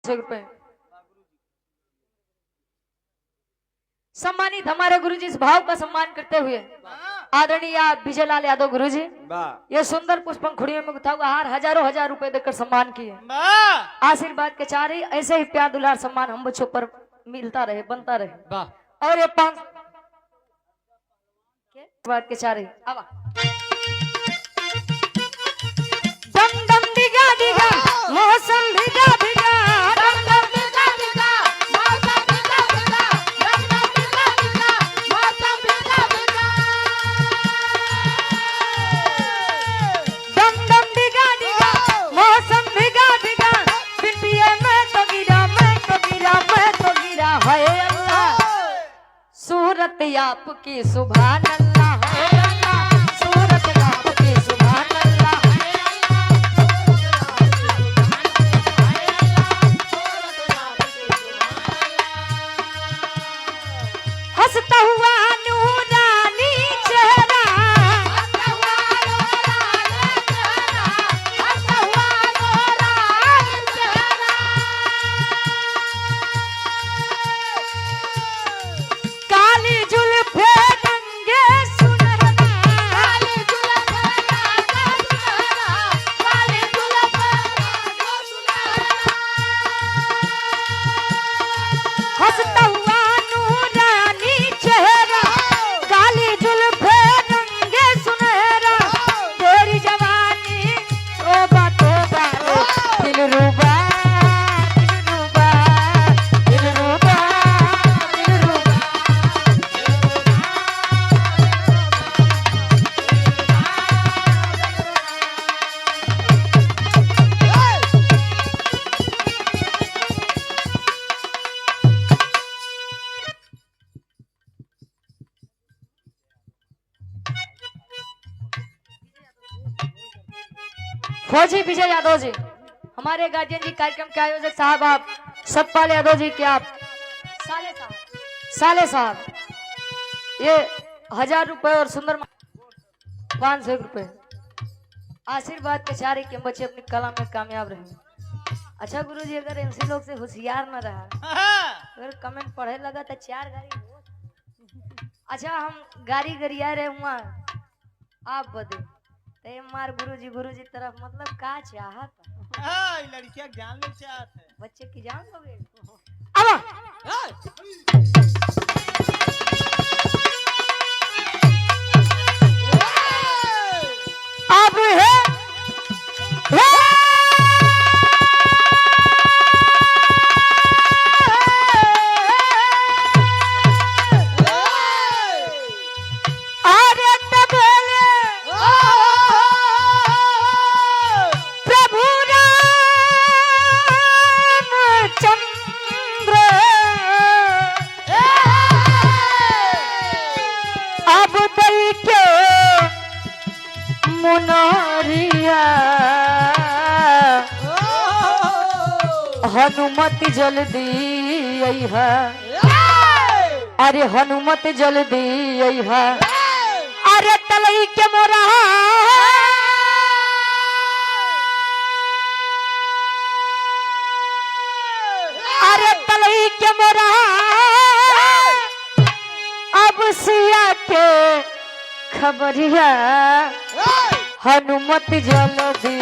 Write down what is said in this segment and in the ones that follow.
500 रुपए। सम्मानित हमारे गुरुजी इस भाव का सम्मान करते हुए आदरणीय विजय लाल यादव गुरुजी ये सुंदर पुष्पंखुड़ियों में गुथा हुआ हार हजार रुपए देकर सम्मान किए। आशीर्वाद के चार ही ऐसे ही प्यार दुलार सम्मान हम बच्चों पर मिलता रहे, बनता रहे। और ये 5 के चार ही दम दम दिगा दिगा मौसम भिगा भिगा दम दम दिगा दिगा मौसम भिगा भिगा दम दम दिगा दिगा मौसम भिगा भिगा दम दम दिगा दिगा मौसम भिगा भिगा पिटिए मैं तो गिरा हाय अल्लाह सूरत आपकी सुभान अल्लाह है अल्लाह सूरत आपकी सुभान अल्लाह हंसता हुआ नूरानी चेहरा काली जुल्फे रंगे सुनहरा काली जुल्फे काली जुल्फे हंसता हुआ नूरानी चेहरा काली जुल्फे रंगे सुनहरा तेरी जवानी तौबा तौबा दिलरुबा दिलरुबा दिलरुबा दिलरुबा फौजी विजय यादव जी हमारे गार्जियन जी कार्यक्रम के आयोजक साहब आप सतपाल यादव जी के आप साले साहब ये 1000 रुपए और सुंदर 500 रुपए आशीर्वाद के चारे के बच्चे अपनी कला में कामयाब रहे। अच्छा गुरुजी अगर एमसी लोग से होशियार न रहा अगर कमेंट पढ़े लगा तो 4 गाड़ी अच्छा हम गाड़ी गरिया रहे हुआ आप बदे मार गुरुजी तरफ मतलब का चाहत लड़कियां जान ले चाहत है बच्चे की जान लोगे अब है हनुमत जल्दी अइहा अरे हनुमत जल्दी अइहा अरे तलई के मोरा अरे तलई के मोरा अब सिया के खबरिया हनुमत जल्दी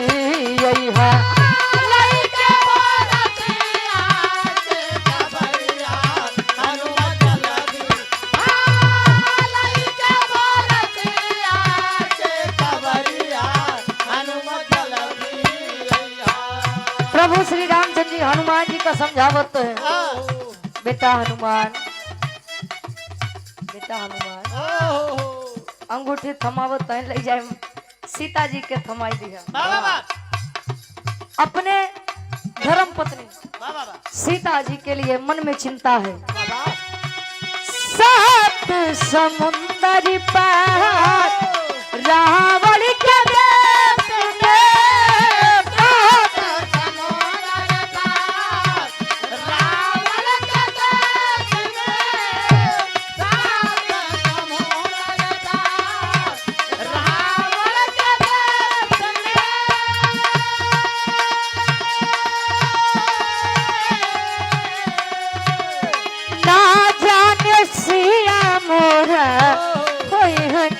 अइहा प्रभु श्री रामचंद्र जी हनुमान जी का समझावत तो है बेटा हनुमान अंगूठी थमावत है ले जाए सीता जी के थमाई दिया अपने धर्म पत्नी सीता जी के लिए मन में चिंता है 7 समुंदर पार रावण के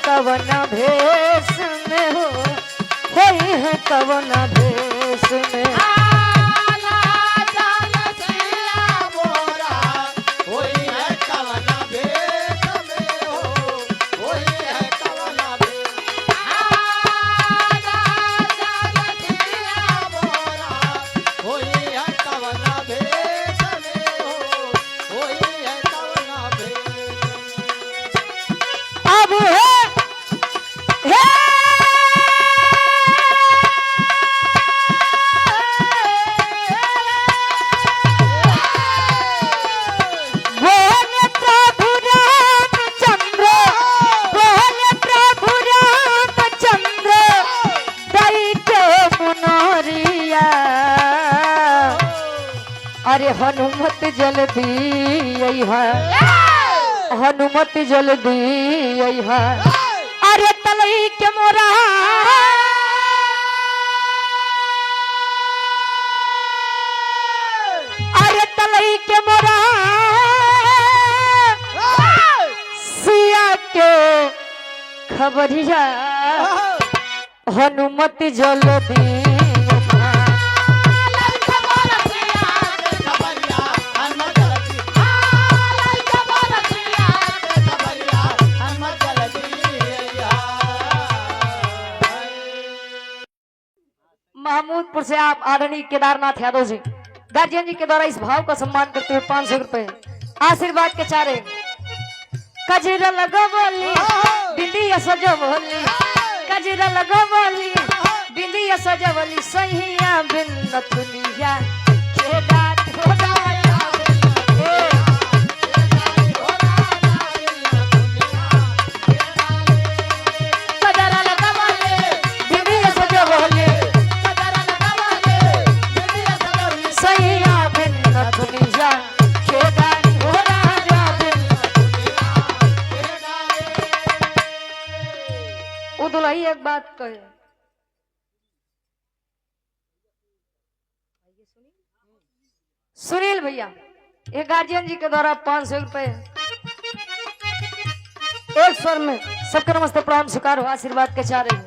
कवना भेष में हो होई है कवना भेष में। अब हे बोले प्रभु रामचंद्र, बोले प्रभु रामचंद्र, दई के मुनरिया। अरे हनुमत जल्दी अइहा, हनुमत जल्दी अइहा। अरे तलई के मोरा अरे तलई के मोरा सिया के खबरिया। हनुमत जल्दी महमूदपुर से आप आदरणीय केदारनाथ यादव जी गार्जियन जी के द्वारा इस भाव का सम्मान करते हुए 500 रुपए आशीर्वाद के चारे। कजरा लगो बोली बिंदिया सजो बोली, कजरा लगो बोली बिंदिया सजो बोली, सहिया बिन तुलिया केदार दुल्ही एक बात कहे, सुनील भैया ये गार्जियन जी के द्वारा 500 रुपए एक स्वर में सबके नमस्ते प्रणाम स्वीकार हो आशीर्वाद के चाह रही है।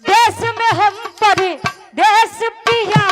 देश में हम परी देश पिया